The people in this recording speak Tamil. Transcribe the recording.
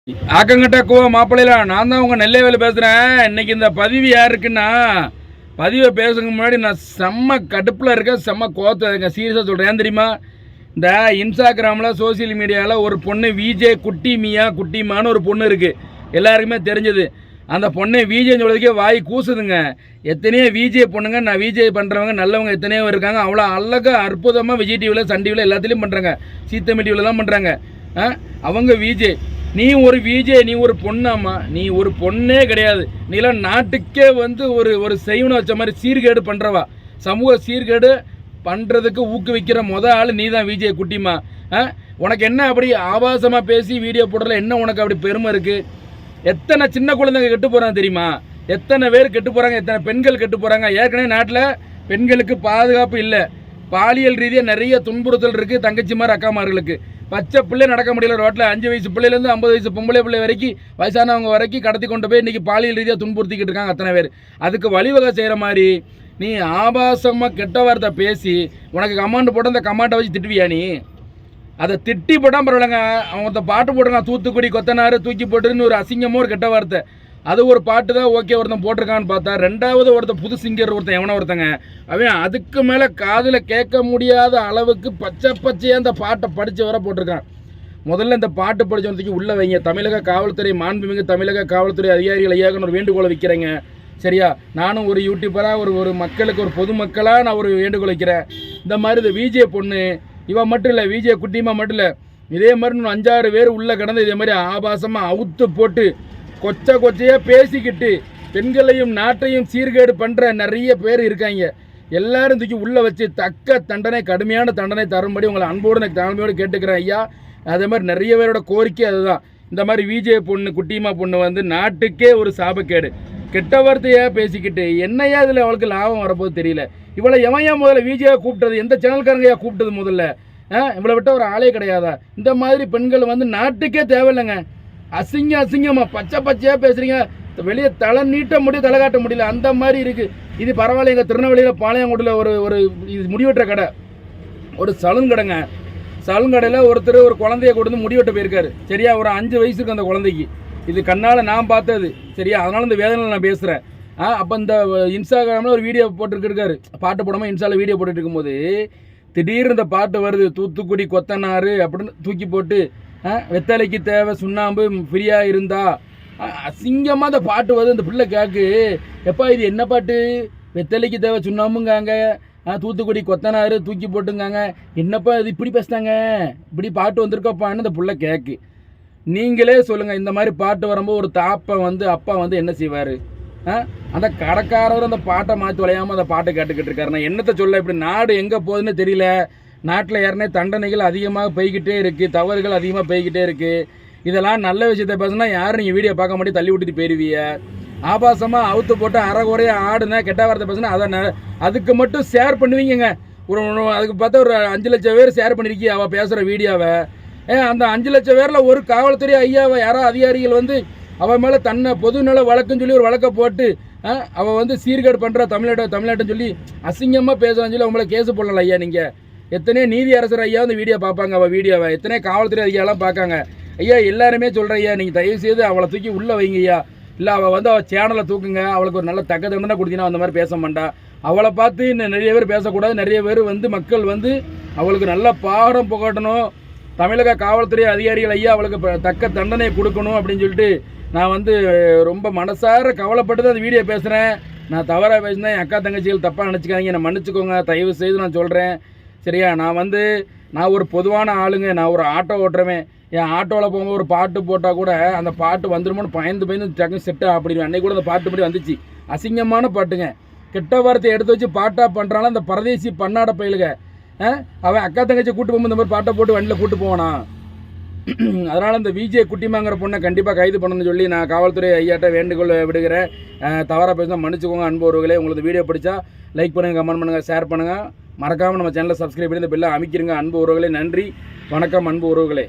ஆக்கங்கட்ட கோவ மாப்பிள்ளையில நான் தான் உங்கள் நெல்லைவேலு பேசுகிறேன். இன்றைக்கி இந்த பதிவு யாருக்குன்னா, பதிவை பேசுறதுக்கு முன்னாடி நான் செம்ம கடுப்பில் இருக்கேன், செம்ம கோவத்தில் இருக்கேன். சீரியஸாக சொல்கிறேன். ஏன் தெரியுமா? இந்த இன்ஸ்டாகிராமில் சோசியல் மீடியாவில் ஒரு பொண்ணு விஜே குட்டிமான்னு ஒரு பொண்ணு இருக்குது, எல்லாருக்குமே தெரிஞ்சது. அந்த பொண்ணை விஜேன்னு சொல்கிறதுக்கே வாய் கூசுதுங்க. எத்தனையோ விஜே பொண்ணுங்க, நான் விஜே பண்ணுறவங்க நல்லவங்க எத்தனையோ இருக்காங்க. அவ்வளோ அழகாக அற்புதமாக விஜய் டிவியில், சன் டிவியில் எல்லாத்துலேயும் பண்ணுறாங்க, சீத்தமி டிவிலலாம் பண்ணுறாங்க. அவங்க விஜே, நீ ஒரு விஜே, நீ ஒரு பொண்ணாம்மா, நீ ஒரு பொண்ணே கிடையாது. நீலாம் நாட்டுக்கே ஒரு செய்வனை வச்ச மாதிரி சீர்கேடு பண்ணுறவா, சமூக சீர்கேடு பண்ணுறதுக்கு ஊக்குவிக்கிற ஆள் நீ தான் விஜே குட்டிமா. உனக்கு என்ன அப்படி ஆபாசமாக பேசி வீடியோ போடுறதுல என்ன உனக்கு அப்படி பெருமை இருக்குது? எத்தனை சின்ன குழந்தைங்க கெட்டு போகிறாங்க தெரியுமா? எத்தனை பேர் கெட்டு போகிறாங்க, எத்தனை பெண்கள் கெட்டு போகிறாங்க. ஏற்கனவே நாட்டில் பெண்களுக்கு பாதுகாப்பு இல்லை, பாலியல் ரீதியாக நிறைய துன்புறுத்தல் இருக்குது. தங்கச்சிமார் அக்காமார்களுக்கு பச்சை பிள்ளை நடக்க முடியல ரோட்டில். 5 வயசு பிள்ளைலேருந்து 50 வயசு பொம்பளை பிள்ளை வரைக்கும், வயசானவங்க வரைக்கும் கடத்தி கொண்டு போய் இன்றைக்கி பாலியல் ரீதியாக துன்புறுத்திக்கிட்டு இருக்காங்க அத்தனை பேர். அதுக்கு வழிவகை செய்கிற மாதிரி நீ ஆபாசமாக கெட்ட வார்த்தை பேசி உனக்கு கமாண்டு போட்டு அந்த கமாண்டை வச்சு திட்டுவியா? நீ அதை திட்டி போட்டால் பரவாயில்லைங்க. அவங்க பாட்டு போட்டுருங்க, தூத்துக்குடி கொத்தனார் தூக்கி போட்டுன்னு ஒரு அசிங்கமாக ஒரு கெட்ட வார்த்தை. அது ஒரு பாட்டு தான் ஓகே, ஒருத்தன் போட்டிருக்கான்னு பார்த்தா, ரெண்டாவது ஒருத்தன் புது சிங்கர் எவனோ ஒருத்தங்க, அவன் அதுக்கு மேலே காதில் கேட்க முடியாத அளவுக்கு பச்சையாக அந்த பாட்டை படித்து வர போட்டிருக்கான். முதல்ல இந்த பாட்டு படித்தவனுக்கு உள்ளே வைங்க. தமிழக காவல்துறை, மாண்புமிகு தமிழக காவல்துறை அதிகாரிகள் ஐயாகன்னு ஒரு வேண்டுகோளை வைக்கிறேங்க, சரியா? நானும் ஒரு யூடியூபராக, ஒரு மக்களுக்கு, ஒரு பொதுமக்களாக நான் ஒரு வேண்டுகோள் வைக்கிறேன். இந்த மாதிரி இந்த விஜே பொண்ணு இவன் மட்டும் இல்லை, விஜே குட்டிமா மட்டும் இல்லை, இதே மாதிரி இன்னும் 5-6 பேர் உள்ளே கிடந்து இதே மாதிரி ஆபாசமாக அவுத்து போட்டு கொச்சையாக பேசிக்கிட்டு பெண்களையும் நாட்டையும் சீர்கேடு பண்ணுற நிறைய பேர் இருக்காங்க. எல்லாரும் தூக்கி உள்ளே வச்சு தக்க தண்டனை, கடுமையான தண்டனை தரும்படி உங்களை அன்போடு தாழ்மையோடு கேட்டுக்கிறேன் ஐயா. அதே மாதிரி நிறைய பேரோட கோரிக்கை அதுதான். இந்த மாதிரி விஜே பொண்ணு குட்டிமா பொண்ணு நாட்டுக்கே ஒரு சாபக்கேடு, கெட்ட வார்த்தையாக பேசிக்கிட்டு என்னையா இதில் அவளுக்கு லாபம் வரப்போது தெரியல. இவளை எவன் முதல்ல விஜயை கூப்பிட்டது? எந்த சேனல்காரங்கையா கூப்பிட்டது முதல்ல? இவளை விட்ட ஒரு ஆளே கிடையாதா? இந்த மாதிரி பெண்கள் நாட்டுக்கே தேவையில்லைங்க. அசிங்கமாக பச்சையாக பேசுகிறீங்க, வெளியே தலை நீட்ட முடியும், தலை காட்ட முடியல, அந்த மாதிரி இருக்குது. இது பரவாயில்ல. எங்கள் திருநெல்வேலியில் பாளையங்கோட்டில் ஒரு இது முடிவெட்டுற கடை, ஒரு சலூன் கடைங்க. சலூன் கடையில் ஒருத்தர் ஒரு குழந்தைய கொண்டு முடிவெட்ட போயிருக்காரு, சரியா? ஒரு 5 வயசுக்கு அந்த குழந்தைக்கு. இது கண்ணால் நான் பார்த்தது, சரியா? அதனால் இந்த வேதனையில் நான் பேசுகிறேன். அப்போ இந்த இன்ஸ்டாகிராமில் ஒரு வீடியோ போட்டுருக்காரு, பாட்டு போடாமல் இன்ஸ்டாவில் வீடியோ போட்டுட்டு இருக்கும்போது திடீர்னு இந்த பாட்டு வருது, தூத்துக்குடி கொத்தனார் அப்படின்னு தூக்கி போட்டு, வெத்தலைக்கு தேவை சுண்ணாம்பு ஃப்ரீயாக இருந்தா, அசிங்கமாக அந்த பாட்டு வருது. அந்த பிள்ளை கேட்கு, எப்பா இது என்ன பாட்டு? வெத்தலைக்கு தேவை சுண்ணாம்புங்காங்க, தூத்துக்குடி கொத்தனார் தூக்கி போட்டுங்காங்க, என்னப்பா இது இப்படி பேசுனாங்க, இப்படி பாட்டு வந்திருக்கப்பான்னு அந்த பிள்ளை கேட்கு. நீங்களே சொல்லுங்கள், இந்த மாதிரி பாட்டு வரும்போது ஒரு அப்பா என்ன செய்வார்? அந்த கடைக்காரர் அந்த பாட்டை மாற்றி விளையாமல் அந்த பாட்டை கேட்டுக்கிட்டு இருக்காரு. நான் என்னத்தை சொல்ல, இப்படி நாடு எங்கே போகுதுன்னு தெரியல. நாட்டில் ஏற்கனவே தண்டனைகள் அதிகமாக போய்கிட்டே இருக்குது, தவறுகள் அதிகமாக போய்கிட்டே இருக்குது. இதெல்லாம் நல்ல விஷயத்தை பேசுனா யாரும் நீங்கள் வீடியோ பார்க்க மாட்டேன், தள்ளி விட்டுட்டு போயிடுவீங்க. ஆபாசமாக அவுத்து போட்டு அரைகுறையாக ஆடுனா, கெட்ட வார்த்தை பேசுனா அதுக்கு மட்டும் ஷேர் பண்ணுவீங்க. அதுக்கு பார்த்தா ஒரு 5 லட்சம் பேர் ஷேர் பண்ணியிருக்கீ அவள் பேசுகிற வீடியோவை. அந்த 5 லட்சம் பேரில் ஒரு காவல்துறை ஐயாவை யாரோ அதிகாரிகள் அவன் மேலே தன்னை பொதுநல வழக்குன்னு சொல்லி ஒரு வழக்கை போட்டு அவள் சீர்கேடு பண்ணுற தமிழ்நாட்டுன்னு சொல்லி அசிங்கமாக பேசுகிறான்னு சொல்லி அவங்கள கேஸு போடலாம் ஐயா. நீங்கள் எத்தனையோ நீதி அரசர் ஐயா வீடியோ பார்ப்பாங்க, அவள் வீடியோவை எத்தனையோ காவல்துறை அதிகாரிலாம் பார்க்காங்க ஐயா. எல்லாருமே சொல்கிற ஐயா, நீங்கள் தயவுசெய்து அவளை தூக்கி உள்ளே வைங்க ஐயா. இல்லை அவள் அவள் சேனலை தூக்குங்க, அவளுக்கு ஒரு நல்ல தக்க தண்டனை கொடுத்தீங்கன்னா அந்த மாதிரி பேச மாட்டா. அவளை பார்த்து இன்னும் நிறைய பேர் பேசக்கூடாது, நிறைய பேர் மக்கள் அவளுக்கு நல்ல பாடம் புகட்டணும். தமிழக காவல்துறை அதிகாரிகள் ஐயா அவளுக்கு தக்க தண்டனை கொடுக்கணும் அப்படின்னு சொல்லிட்டு நான் ரொம்ப மனசார கவலைப்பட்டு தான் அந்த வீடியோ பேசுகிறேன். நான் தவறாக பேசினேன், என் அக்கா தங்கச்சிகள் தப்பாக நினச்சிக்காதீங்க, என்னை மன்னிச்சுக்கோங்க, தயவு செய்து நான் சொல்கிறேன், சரியா? நான் ஒரு பொதுவான ஆளுங்க, நான் ஒரு ஆட்டோ ஓட்டுறவேன். என் ஆட்டோவில் போகும்போது ஒரு பாட்டு போட்டால் கூட அந்த பாட்டு வந்துடுமோன்னு பயந்து டக்குன்னு செட்டு அப்படிங்க. அன்னைக்கு கூட அந்த பாட்டு படி வந்துச்சு, அசிங்கமான பாட்டுங்க, கெட்ட வார்த்தையை எடுத்து வச்சு பாட்டாக பண்ணுறாலும் அந்த பரதேசி பன்னாட பயிலுங்க. அவன் அக்கா தங்கச்சி கூட்டு போகும்போது இந்த மாதிரி பாட்டை போட்டு வண்டியில் கூட்டு போவானா? அதனால் இந்த விஜே குட்டிமாங்கிற பொண்ணை கண்டிப்பாக கைது பண்ணணும்னு சொல்லி நான் காவல்துறை ஐயாட்ட வேண்டுகோள் விடுகிறேன். தவறாக பேசினா மன்னிச்சுக்கோங்க அன்பு உறவுகளே. உங்களுக்கு வீடியோ பிடிச்சா லைக் பண்ணுங்கள், கமெண்ட் பண்ணுங்கள், ஷேர் பண்ணுங்கள். மறக்காமல் நம்ம சேனலை சப்ஸ்கிரைப் பண்ணி இந்த பெல்லை அமைக்கிறங்க அன்பு உறவுகளே. நன்றி, வணக்கம் அன்பு உறவுகளே.